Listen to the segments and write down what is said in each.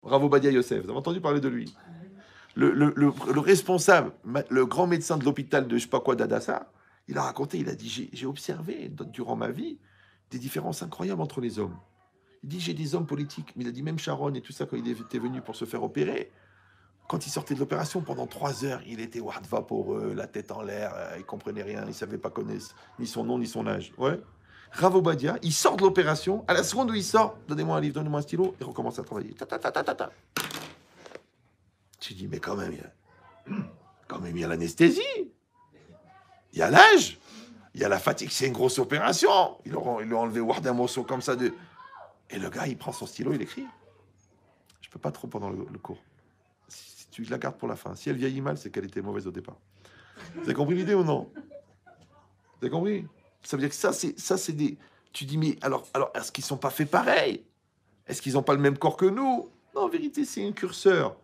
Bravo Badia Yosef, vous avez entendu parler de lui? Le responsable, le grand médecin de l'hôpital de je sais pas quoi d'Adassa, il a raconté, il a dit, j'ai observé durant ma vie des différences incroyables entre les hommes. Il dit, j'ai des hommes politiques, mais il a dit même Sharon et tout ça, quand il était venu pour se faire opérer, quand il sortait de l'opération, pendant 3 heures, il était ward vaporeux, la tête en l'air, il comprenait rien, il savait pas connaître ni son nom ni son âge. Ouais. Rav Obadia, il sort de l'opération, à la seconde où il sort, donnez-moi un livre, donnez-moi un stylo, il recommence à travailler. Ta, ta, ta, ta, ta, ta. Tu dis, mais quand même, il y a l'anesthésie, il y a l'âge, il y a la fatigue, c'est une grosse opération. Ils lui ont enlevé ward un morceau comme ça de... Et le gars, il prend son stylo, il écrit. Je peux pas trop pendant le cours. Si tu la gardes pour la fin. Si elle vieillit mal, c'est qu'elle était mauvaise au départ. Vous avez compris l'idée ou non? Vous avez compris? Ça veut dire que ça, c'est des... Tu dis, mais alors est-ce qu'ils sont pas faits pareil? Est-ce qu'ils n'ont pas le même corps que nous? Non, en vérité, c'est un curseur.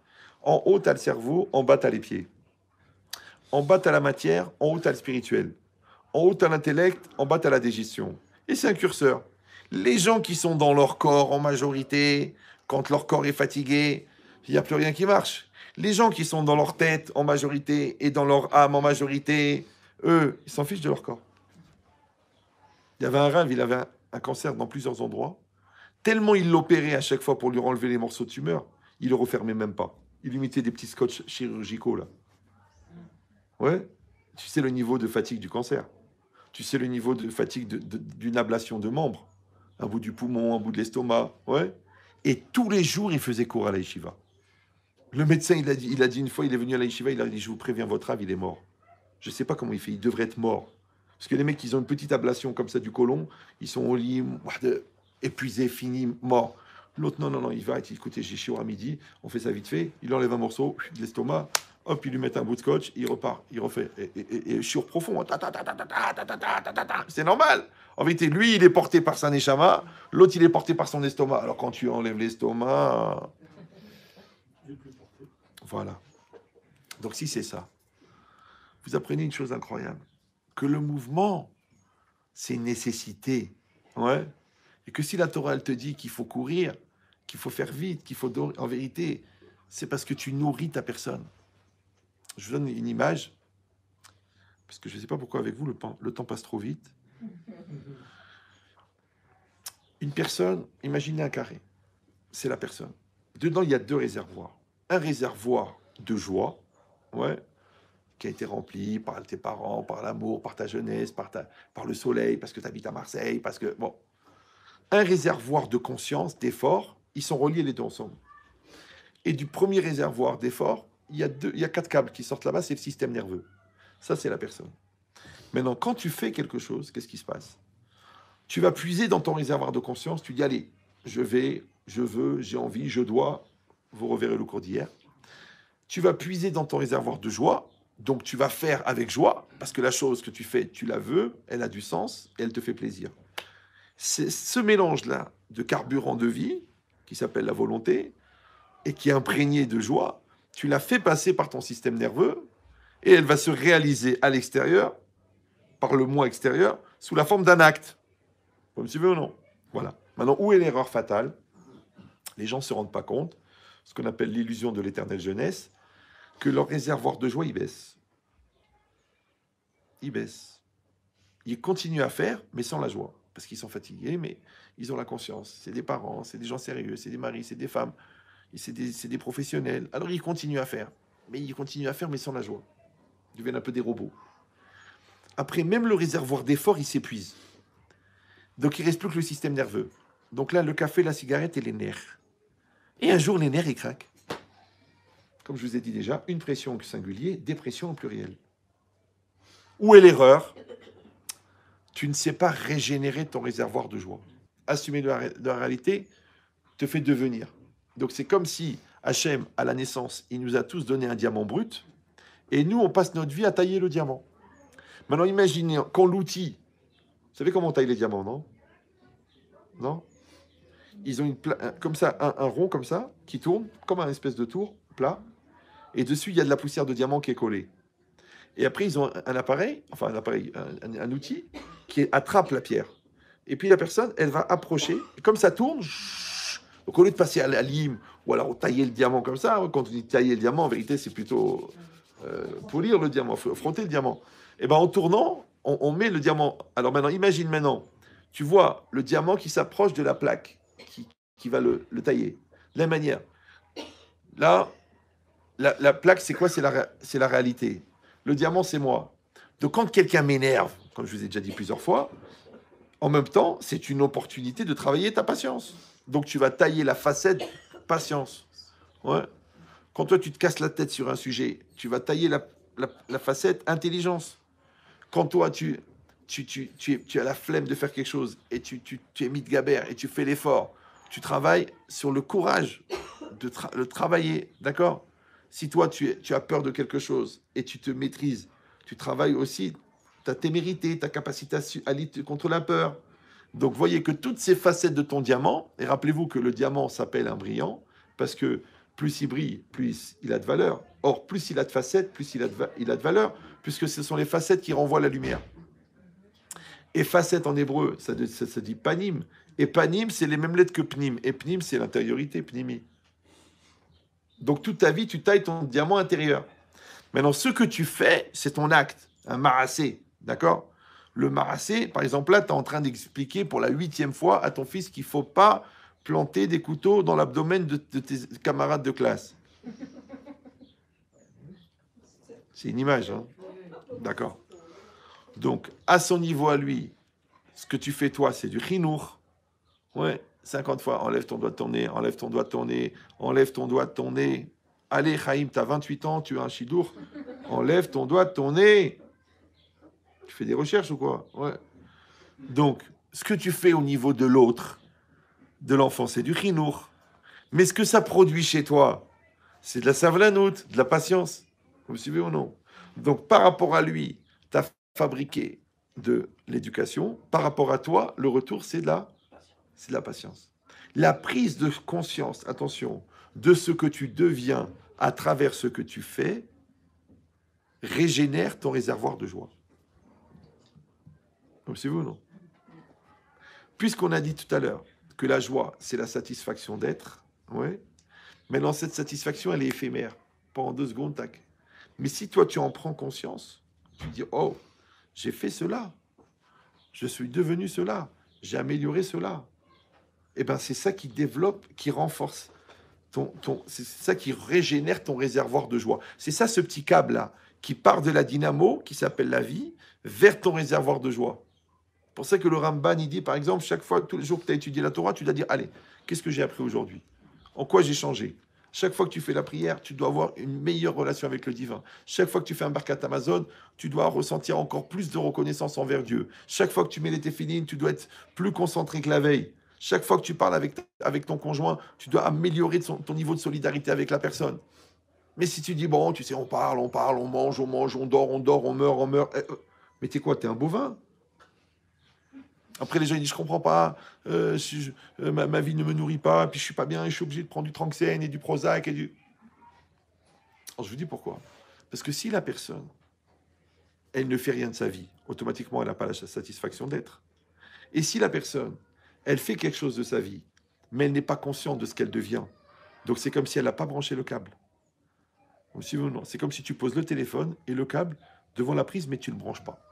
En haut, tu as le cerveau, en bas, tu as les pieds. En bas, tu as la matière, en haut, tu as le spirituel. En haut, tu as l'intellect, en bas, tu as la digestion. Et c'est un curseur. Les gens qui sont dans leur corps en majorité, quand leur corps est fatigué, il n'y a plus rien qui marche. Les gens qui sont dans leur tête en majorité et dans leur âme en majorité, eux, ils s'en fichent de leur corps. Il y avait un rêve, il avait un cancer dans plusieurs endroits. Tellement il l'opérait à chaque fois pour lui enlever les morceaux de tumeur, il le refermait même pas. Il lui mettait des petits scotch chirurgicaux, là. Ouais. Tu sais le niveau de fatigue du cancer. Tu sais le niveau de fatigue d'une ablation de membres. Un bout du poumon, un bout de l'estomac. Ouais. Et tous les jours, il faisait cours à la yeshiva. Le médecin, il a dit une fois, il est venu à la yeshiva, il a dit, je vous préviens, votre âme, il est mort. Je ne sais pas comment il fait, il devrait être mort. Parce que les mecs, ils ont une petite ablation comme ça du côlon, ils sont au lit, épuisés, finis, morts. L'autre, non, il va, écoutez, j'ai chiot à midi, on fait ça vite fait, il enlève un morceau de l'estomac, hop, il lui met un bout de scotch, il repart, il refait. Et chiot profond, c'est normal. En vérité, lui, il est porté par sa neshama, l'autre, il est porté par son estomac. Alors quand tu enlèves l'estomac... Voilà. Donc si c'est ça, vous apprenez une chose incroyable, que le mouvement, c'est une nécessité. Ouais. Et que si la Torah, elle te dit qu'il faut courir, qu'il faut faire vite, qu'il faut... En vérité, c'est parce que tu nourris ta personne. Je vous donne une image, parce que je ne sais pas pourquoi avec vous, le temps passe trop vite. Une personne, imaginez un carré. C'est la personne. Dedans, il y a 2 réservoirs. Un réservoir de joie, ouais, qui a été rempli par tes parents, par l'amour, par ta jeunesse, par le soleil, parce que tu habites à Marseille, parce que... Bon. Un réservoir de conscience, d'effort, ils sont reliés les deux ensemble. Et du premier réservoir d'effort, il y a 4 câbles qui sortent là-bas, c'est le système nerveux. Ça, c'est la personne. Maintenant, quand tu fais quelque chose, qu'est-ce qui se passe? Tu vas puiser dans ton réservoir de conscience, tu dis, allez, je vais, je veux, j'ai envie, je dois. Vous reverrez le cours d'hier. Tu vas puiser dans ton réservoir de joie, donc tu vas faire avec joie, parce que la chose que tu fais, tu la veux, elle a du sens, et elle te fait plaisir. C'est ce mélange-là de carburant de vie, qui s'appelle la volonté, et qui est imprégné de joie, tu la fais passer par ton système nerveux, et elle va se réaliser à l'extérieur, par le moi extérieur, sous la forme d'un acte. Vous me suivez ou non? Voilà. Maintenant, où est l'erreur fatale? Les gens ne se rendent pas compte, ce qu'on appelle l'illusion de l'éternelle jeunesse, que leur réservoir de joie, il baisse. Il baisse. Ils continuent à faire, mais sans la joie. Parce qu'ils sont fatigués, mais ils ont la conscience. C'est des parents, c'est des gens sérieux, c'est des maris, c'est des femmes, c'est des professionnels. Alors ils continuent à faire. Mais ils continuent à faire, mais sans la joie. Ils deviennent un peu des robots. Après, même le réservoir d'effort, il s'épuise. Donc il ne reste plus que le système nerveux. Donc là, le café, la cigarette et les nerfs. Et un jour, les nerfs, ils craquent. Comme je vous ai dit déjà, une pression au singulier, dépression au pluriel. Où est l'erreur? Tu ne sais pas régénérer ton réservoir de joie. Assumer de la réalité te fait devenir. Donc c'est comme si Hachem, à la naissance, il nous a tous donné un diamant brut, et nous, on passe notre vie à tailler le diamant. Maintenant, imaginez, quand l'outil... Vous savez comment on taille les diamants, non? Non? Ils ont comme ça, un rond comme ça, qui tourne, comme un espèce de tour plat, et dessus, il y a de la poussière de diamant qui est collée. Et après, ils ont un appareil, enfin un outil, qui attrape la pierre. Et puis la personne, elle va approcher, et comme ça tourne, donc au lieu de passer à la lime, ou alors tailler le diamant comme ça. Quand on dit tailler le diamant, en vérité, c'est plutôt polir le diamant, frotter le diamant. Et ben en tournant, on met le diamant. Alors maintenant, imagine maintenant, tu vois le diamant qui s'approche de la plaque qui va le tailler. De la même manière, là, la plaque, c'est quoi? C'est la réalité. Le diamant, c'est moi. Donc quand quelqu'un m'énerve, comme je vous ai déjà dit plusieurs fois, en même temps, c'est une opportunité de travailler ta patience. Donc tu vas tailler la facette patience. Ouais. Quand toi, tu te casses la tête sur un sujet, tu vas tailler la facette intelligence. Quand toi, tu as la flemme de faire quelque chose et tu es mis de gabère et tu fais l'effort, tu travailles sur le courage de le travailler, d'accord? Si toi, tu as peur de quelque chose et tu te maîtrises, tu travailles aussi ta témérité, ta capacité à lutter contre la peur. Donc, voyez que toutes ces facettes de ton diamant, et rappelez-vous que le diamant s'appelle un brillant, parce que plus il brille, plus il a de valeur. Or, plus il a de facettes, plus il a de valeur, puisque ce sont les facettes qui renvoient la lumière. Et facette en hébreu, ça dit panim. Et panim, c'est les mêmes lettres que pnim. Et pnim, c'est l'intériorité, pnimi. Donc toute ta vie, tu tailles ton diamant intérieur. Maintenant, ce que tu fais, c'est ton acte, un marassé, d'accord? Le marassé, par exemple, là, tu es en train d'expliquer pour la 8e fois à ton fils qu'il ne faut pas planter des couteaux dans l'abdomen de tes camarades de classe. C'est une image, hein? D'accord. Donc, à son niveau à lui, ce que tu fais toi, c'est du chinour. Ouais, 50 fois, enlève ton doigt de ton nez, enlève ton doigt de ton nez, enlève ton doigt de ton nez. Allez, Chaim, t'as 28 ans, tu as un chidour, enlève ton doigt de ton nez. Tu fais des recherches ou quoi? Ouais. Donc, ce que tu fais au niveau de l'autre, de l'enfant, c'est du chinour. Mais ce que ça produit chez toi, c'est de la savlanout, de la patience. Vous me suivez ou non? Donc, par rapport à lui, tu as fabriqué de l'éducation. Par rapport à toi, le retour, c'est de la patience. La prise de conscience, attention, de ce que tu deviens à travers ce que tu fais, régénère ton réservoir de joie. Vous me suivez ou non? Puisqu'on a dit tout à l'heure que la joie, c'est la satisfaction d'être, ouais. Maintenant, cette satisfaction, elle est éphémère. Pendant 2 secondes, tac. Mais si toi, tu en prends conscience, tu dis, oh, j'ai fait cela, je suis devenu cela, j'ai amélioré cela. Eh bien, c'est ça qui développe, qui renforce, c'est ça qui régénère ton réservoir de joie. C'est ça, ce petit câble-là, qui part de la dynamo, qui s'appelle la vie, vers ton réservoir de joie. C'est pour ça que le Ramban, il dit, par exemple, chaque fois, tous les jours que tu as étudié la Torah, tu dois dire, allez, qu'est-ce que j'ai appris aujourd'hui? En quoi j'ai changé? Chaque fois que tu fais la prière, tu dois avoir une meilleure relation avec le divin. Chaque fois que tu fais un Birkat Amazon, tu dois ressentir encore plus de reconnaissance envers Dieu. Chaque fois que tu mets les téphilines, tu dois être plus concentré que la veille. Chaque fois que tu parles avec ton conjoint, tu dois améliorer ton niveau de solidarité avec la personne. Mais si tu dis, bon, tu sais, on parle, on mange, on dort, on meurt. Mais t'es quoi? T'es un bovin? Après, les gens ils disent, je comprends pas, ma vie ne me nourrit pas, puis je suis pas bien, et je suis obligé de prendre du Tranxène et du Prozac et du... Alors, je vous dis pourquoi. Parce que si la personne, elle ne fait rien de sa vie, automatiquement, elle n'a pas la satisfaction d'être. Et si la personne, elle fait quelque chose de sa vie, mais elle n'est pas consciente de ce qu'elle devient, donc c'est comme si elle n'a pas branché le câble. Ou si vous, non, c'est comme si tu poses le téléphone et le câble devant la prise, mais tu ne le branches pas.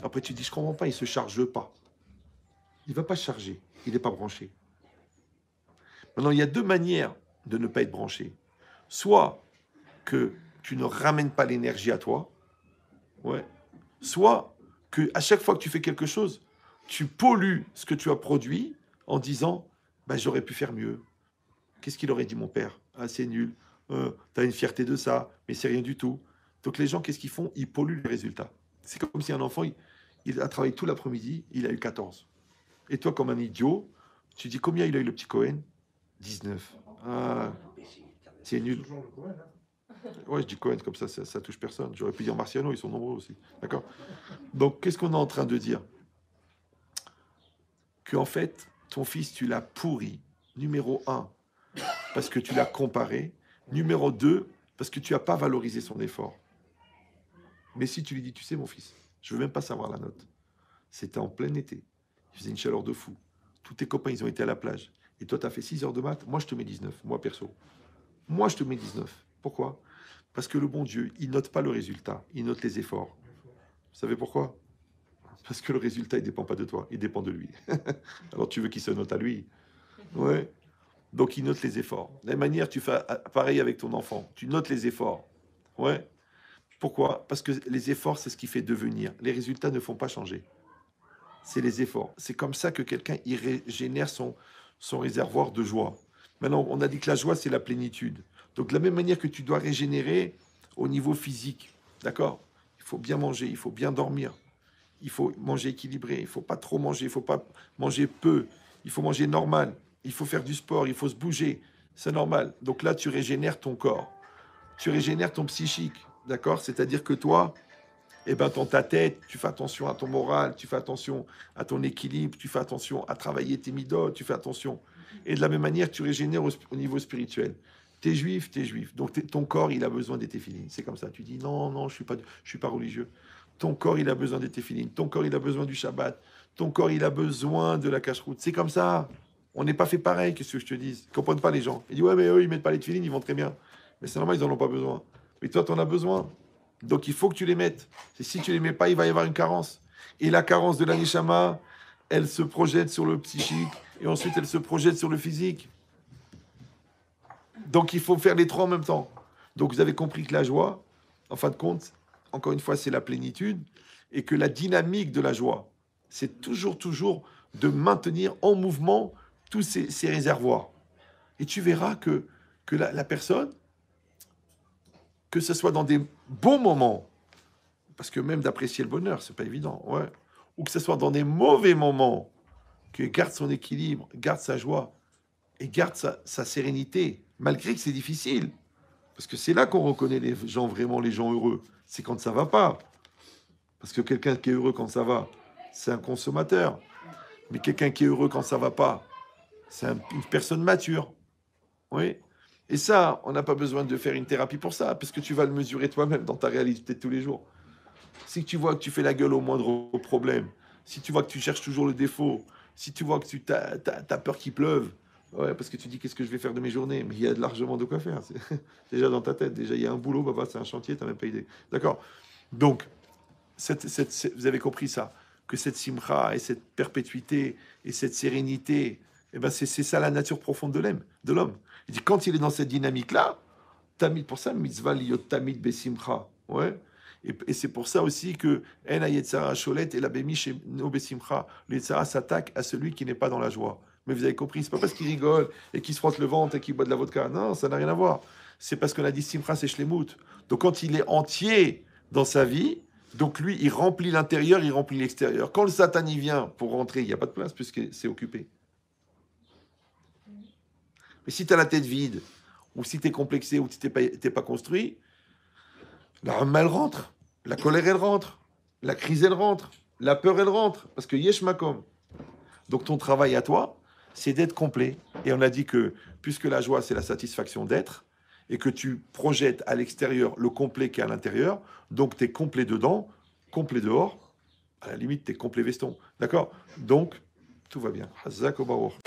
Après, tu dis, je comprends pas, il ne se charge pas. Il ne va pas charger, il n'est pas branché. Maintenant, il y a 2 manières de ne pas être branché. Soit que tu ne ramènes pas l'énergie à toi, ouais. Soit que à chaque fois que tu fais quelque chose, tu pollues ce que tu as produit en disant bah, j'aurais pu faire mieux. Qu'est-ce qu'il aurait dit mon père? Ah, c'est nul. Tu as une fierté de ça, mais c'est rien du tout. Donc les gens, qu'est-ce qu'ils font? Ils polluent les résultats. C'est comme si un enfant, il a travaillé tout l'après-midi, il a eu 14. Et toi, comme un idiot, tu dis combien il a eu le petit Cohen? 19. Ah, c'est nul. Ouais, je dis Cohen, comme ça touche personne. J'aurais pu dire Marciano, ils sont nombreux aussi. D'accord? Donc, qu'est-ce qu'on est en train de dire? Qu'en fait, ton fils, tu l'as pourri. Numéro 1, parce que tu l'as comparé. Numéro 2, parce que tu n'as pas valorisé son effort. Mais si tu lui dis, tu sais, mon fils, je veux même pas savoir la note. C'était en plein été. Il faisait une chaleur de fou. Tous tes copains, ils ont été à la plage. et toi, tu as fait 6 heures de maths, moi, je te mets 19, moi, perso. Moi, je te mets 19. Pourquoi? Parce que le bon Dieu, il note pas le résultat, il note les efforts. Vous savez pourquoi? Parce que le résultat, il dépend pas de toi, il dépend de lui. Alors, tu veux qu'il se note à lui? Ouais. Donc, il note les efforts. De la même manière, tu fais pareil avec ton enfant. Tu notes les efforts. Ouais. Pourquoi? Parce que les efforts, c'est ce qui fait devenir. Les résultats ne font pas changer. C'est les efforts. C'est comme ça que quelqu'un il régénère son réservoir de joie. Maintenant, on a dit que la joie, c'est la plénitude. Donc, de la même manière que tu dois régénérer au niveau physique, d'accord? Il faut bien manger, il faut bien dormir, il faut manger équilibré, il ne faut pas trop manger, il ne faut pas manger peu, il faut manger normal, il faut faire du sport, il faut se bouger, c'est normal. Donc là, tu régénères ton corps, tu régénères ton psychique, d'accord? C'est-à-dire que toi, eh ben, dans ta tête, tu fais attention à ton moral, tu fais attention à ton équilibre, tu fais attention à travailler tes midotes, tu fais attention. Et de la même manière, tu régénères au niveau spirituel. T'es juif, t'es juif. Donc ton corps, il a besoin des téphilines. C'est comme ça. Tu dis non, non, je suis pas religieux. Ton corps, il a besoin des téphilines. Ton corps, il a besoin du Shabbat. Ton corps, il a besoin de la cache-route. C'est comme ça. On n'est pas fait pareil, qu'est-ce que je te dis? Ils comprennent pas les gens. Ils disent ouais, mais eux, ils mettent pas les téphilines, ils vont très bien. Mais c'est normal, ils en ont pas besoin. Mais toi, tu en as besoin. Donc il faut que tu les mettes. Et si tu les mets pas, il va y avoir une carence. Et la carence de la neshama, elle se projette sur le psychique et ensuite elle se projette sur le physique. Donc il faut faire les trois en même temps. Donc vous avez compris que la joie, en fin de compte, encore une fois, c'est la plénitude et que la dynamique de la joie, c'est toujours de maintenir en mouvement tous ces réservoirs. Et tu verras que la personne, que ce soit dans des bons moments, parce que même d'apprécier le bonheur, c'est pas évident, ouais, ou que ce soit dans des mauvais moments, qu'il garde son équilibre, garde sa joie et garde sa sérénité, malgré que c'est difficile. Parce que c'est là qu'on reconnaît les gens, vraiment les gens heureux. C'est quand ça va pas. Parce que quelqu'un qui est heureux quand ça va, c'est un consommateur. Mais quelqu'un qui est heureux quand ça va pas, c'est une personne mature. Oui. Et ça, on n'a pas besoin de faire une thérapie pour ça, parce que tu vas le mesurer toi-même dans ta réalité de tous les jours. Si tu vois que tu fais la gueule au moindre problème, si tu vois que tu cherches toujours le défaut, si tu vois que tu as peur qu'il pleuve, ouais, parce que tu dis qu'est-ce que je vais faire de mes journées, mais il y a largement de quoi faire. C'est déjà dans ta tête, déjà il y a un boulot, bah, c'est un chantier, tu n'as même pas idée. D'accord? Donc, vous avez compris ça, que cette simcha et cette perpétuité et cette sérénité, eh ben c'est ça la nature profonde de l'homme. Il dit quand il est dans cette dynamique-là, tamid, pour ça, mitzvah liyot tamid besimcha. Ouais. Et c'est pour ça aussi que En Yetzara Cholet et la Bémiche no Besimcha. Le Yetzara s'attaque à celui qui n'est pas dans la joie. Mais vous avez compris, c'est pas parce qu'il rigole et qu'il se frotte le ventre et qu'il boit de la vodka. Non, ça n'a rien à voir. C'est parce qu'on a dit Simcha, c'est Shlemut. Donc quand il est entier dans sa vie, donc lui, il remplit l'intérieur, il remplit l'extérieur. Quand le Satan y vient pour rentrer, il n'y a pas de place puisque c'est occupé. Mais si tu as la tête vide, ou si tu es complexé, ou si tu n'es pas construit, la rame, elle rentre. La colère, elle rentre. La crise, elle rentre. La peur, elle rentre. Parce que yesh makom. Donc ton travail à toi, c'est d'être complet. Et on a dit que, puisque la joie, c'est la satisfaction d'être, et que tu projettes à l'extérieur le complet qui est à l'intérieur, donc tu es complet dedans, complet dehors, à la limite, tu es complet veston. D'accord? Donc, tout va bien. Hazak Obaor.